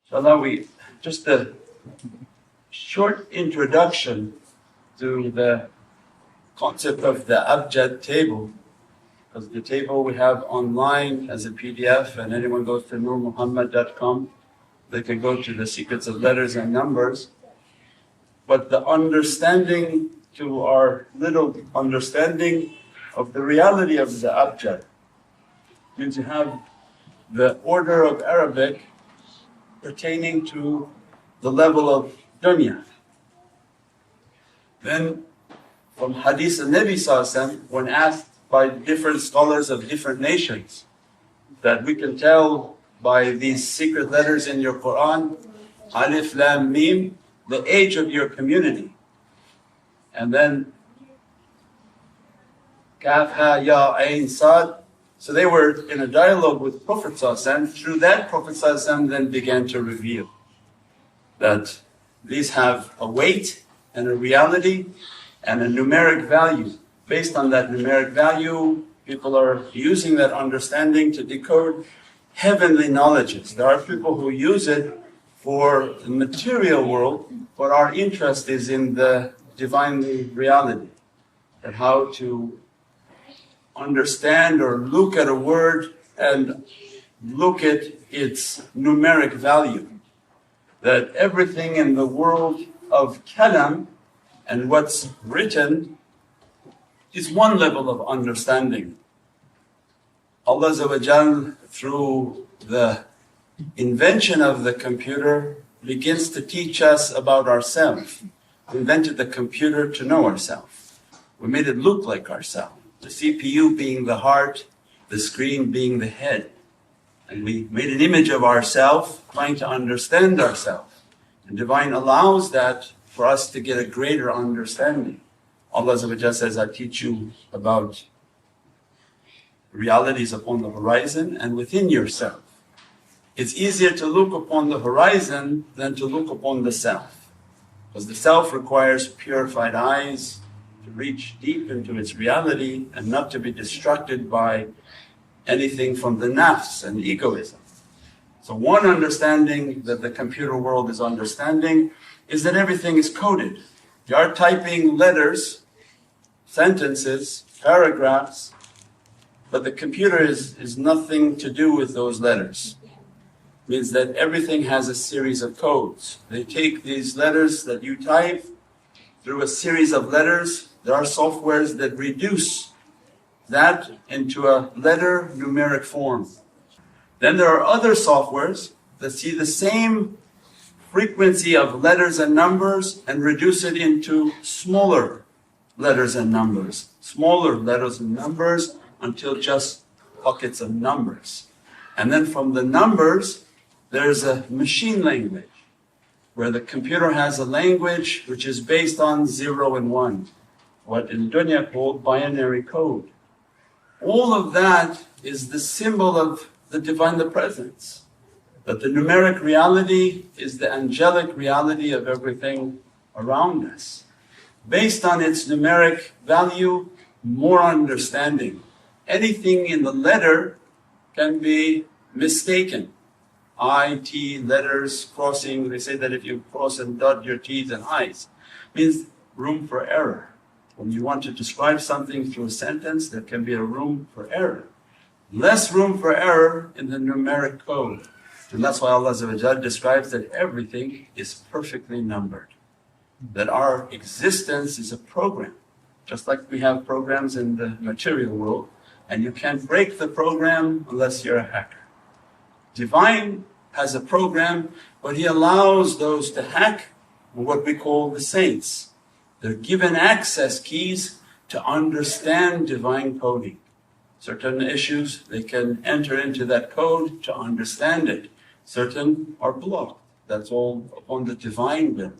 Inshallah, we just a short introduction to the concept of the Abjad table, because the table we have online as a PDF, and anyone goes to nurmuhammad.com, they can go to the secrets of letters and numbers. But the understanding, to our little understanding of the reality of the Abjad, means you have the order of Arabic pertaining to the level of dunya. Then from Hadith al-Nabi when asked by different scholars of different nations, that we can tell by these secret letters in your Quran, Alif, Lam, Mim, the age of your community. And then Kaf, Ha, Ya, Ain, Sad. So they were in a dialogue with Prophet ﷺ. Through that, Prophet ﷺ then began to reveal that these have a weight and a reality and a numeric value. Based on that numeric value, people are using that understanding to decode heavenly knowledges. There are people who use it for the material world, but our interest is in the divine reality, and how to understand or look at a word and look at its numeric value. That everything in the world of kalam and what's written is one level of understanding. Allah Azza wa Jal, through the invention of the computer, begins to teach us about ourselves. We invented the computer to know ourselves. We made it look like ourselves. The CPU being the heart, the screen being the head. And we made an image of ourselves, trying to understand ourselves. And Divine allows that for us to get a greater understanding. Allah Azza wa Jalla says, I teach you about realities upon the horizon and within yourself. It's easier to look upon the horizon than to look upon the self. Because the self requires purified eyes to reach deep into its reality and not to be distracted by anything from the nafs and egoism. So one understanding that the computer world is understanding is that everything is coded. You are typing letters, sentences, paragraphs, but the computer is nothing to do with those letters. It means that everything has a series of codes. They take these letters that you type through a series of letters. There are softwares that reduce that into a letter numeric form. Then there are other softwares that see the same frequency of letters and numbers and reduce it into smaller letters and numbers. Smaller letters and numbers until just buckets of numbers. And then from the numbers, there's a machine language where the computer has a language which is based on 0 and 1, what in dunya called binary code. All of that is the symbol of the Divine, the Presence. That the numeric reality is the angelic reality of everything around us. Based on its numeric value, more understanding. Anything in the letter can be mistaken. I, T, letters, crossing, they say that if you cross and dot your T's and I's, means room for error. When you want to describe something through a sentence, there can be a room for error. Less room for error in the numeric code. And that's why Allah Azza wa Jalla describes that everything is perfectly numbered. That our existence is a program. Just like we have programs in the material world, and you can't break the program unless you're a hacker. Divine has a program, but He allows those to hack what we call the saints. They're given access keys to understand divine coding. Certain issues, they can enter into that code to understand it. Certain are blocked. That's all upon the divine will.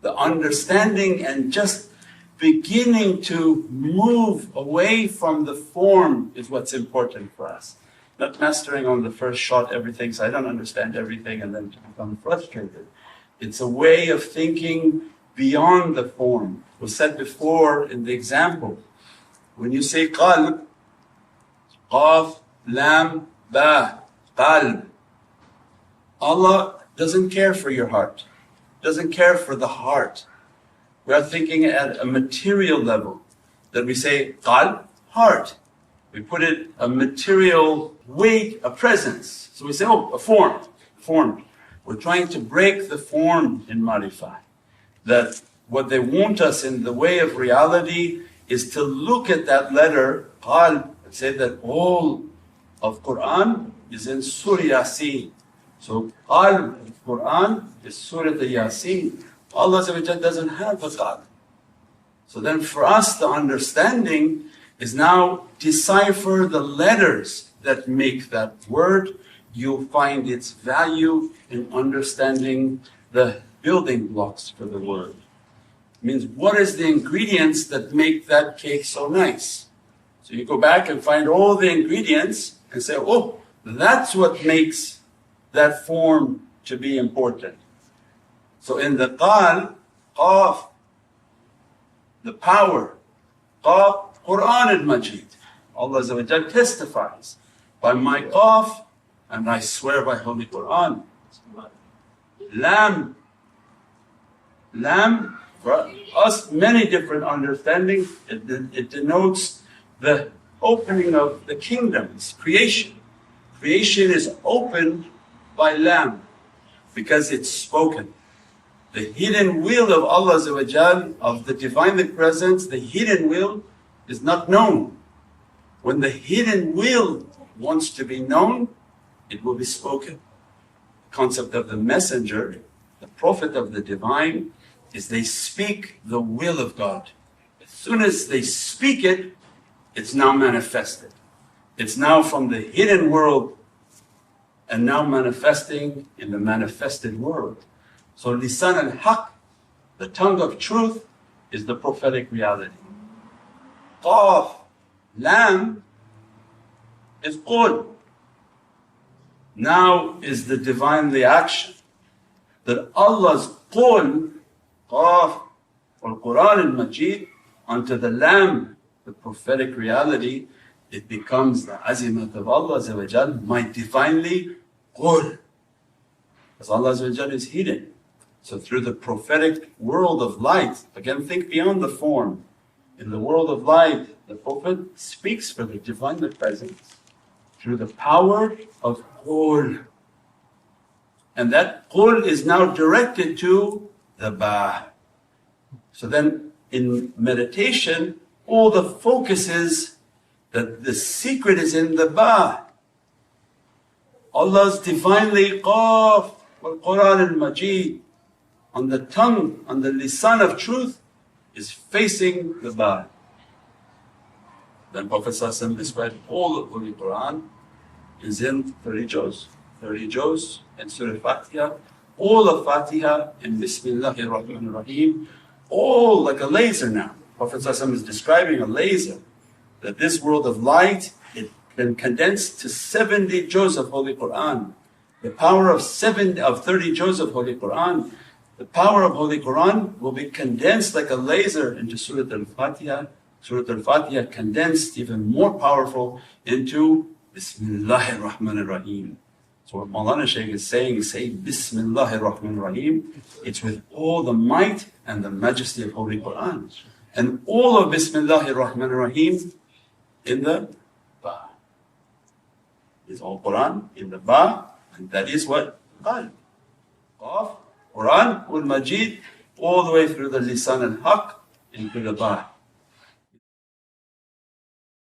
The understanding and just beginning to move away from the form is what's important for us. Not mastering on the first shot everything, so I don't understand everything and then to become frustrated. It's a way of thinking beyond the form. It was said before in the example, when you say qalb, qaf, lam, ba, qalb, Allah doesn't care for your heart, doesn't care for the heart. We are thinking at a material level, that we say, qalb, heart. We put it a material weight, a presence. So we say, oh, a form. We're trying to break the form in marifah. That what they want us in the way of reality is to look at that letter, qalb, and say that all of Quran is in Surah Yasin. So qalb of Quran is Surah Yasin. Allah doesn't have a qalb. So then for us the understanding is now decipher the letters that make that word. You'll find its value in understanding the building blocks for the word. It means what is the ingredients that make that cake so nice? So you go back and find all the ingredients and say, oh, that's what makes that form to be important. So in the qal, qaf, the power, qaf, Quran al-Majid. Allah testifies, by my qaf, and I swear by Holy Quran. Lam, for us many different understandings, it denotes the opening of the kingdoms, creation. Creation is opened by lam, because it's spoken. The hidden will of Allah of the Divine Presence, the hidden will is not known. When the hidden will wants to be known, it will be spoken. The concept of the messenger, the prophet of the Divine, is they speak the will of God. As soon as they speak it, it's now manifested. It's now from the hidden world and now manifesting in the manifested world. So lisan al-haq, the tongue of truth, is the prophetic reality. Qaf, lam is qul. Now is the divinely action that Allah's qul, qaf, or Quran al-Majid, onto the lam, the prophetic reality, it becomes the azimat of Allah, my divinely qul. Because Allah is hidden. So through the prophetic world of light, again think beyond the form. In the world of light, the Prophet speaks for the Divine Presence through the power of qul. And that qul is now directed to the ba. So then in meditation, all the focus is that the secret is in the ba. Allah's divinely qaf wal Quran al-Majid, on the tongue, on the lisan of truth, is facing the ba. Then Prophet ﷺ described all of Holy Quran is in 30 juz. 30 juz in Surah Fatiha, all of Fatiha in Bismillahir Rahmanir Rahim, all like a laser now. Prophet ﷺ is describing a laser, that this world of light, it can condense to 70 juz of Holy Quran. The power of 30 juz of Holy Quran, the power of Holy Quran will be condensed like a laser into Surah Al-Fatiha. Surah Al-Fatiha condensed even more powerful into Bismillahir Rahmanir Rahim. So what Mawlana Shaykh is saying, say Bismillahir Rahmanir Rahim, it's with all the might and the majesty of Holy Quran. And all of Bismillahir Rahmanir Rahim in the ba. It's all Quran in the ba, and that is what? Qalb. Qaf, Quran, Al-Majid, all the way through the lisan al-haq into the ba.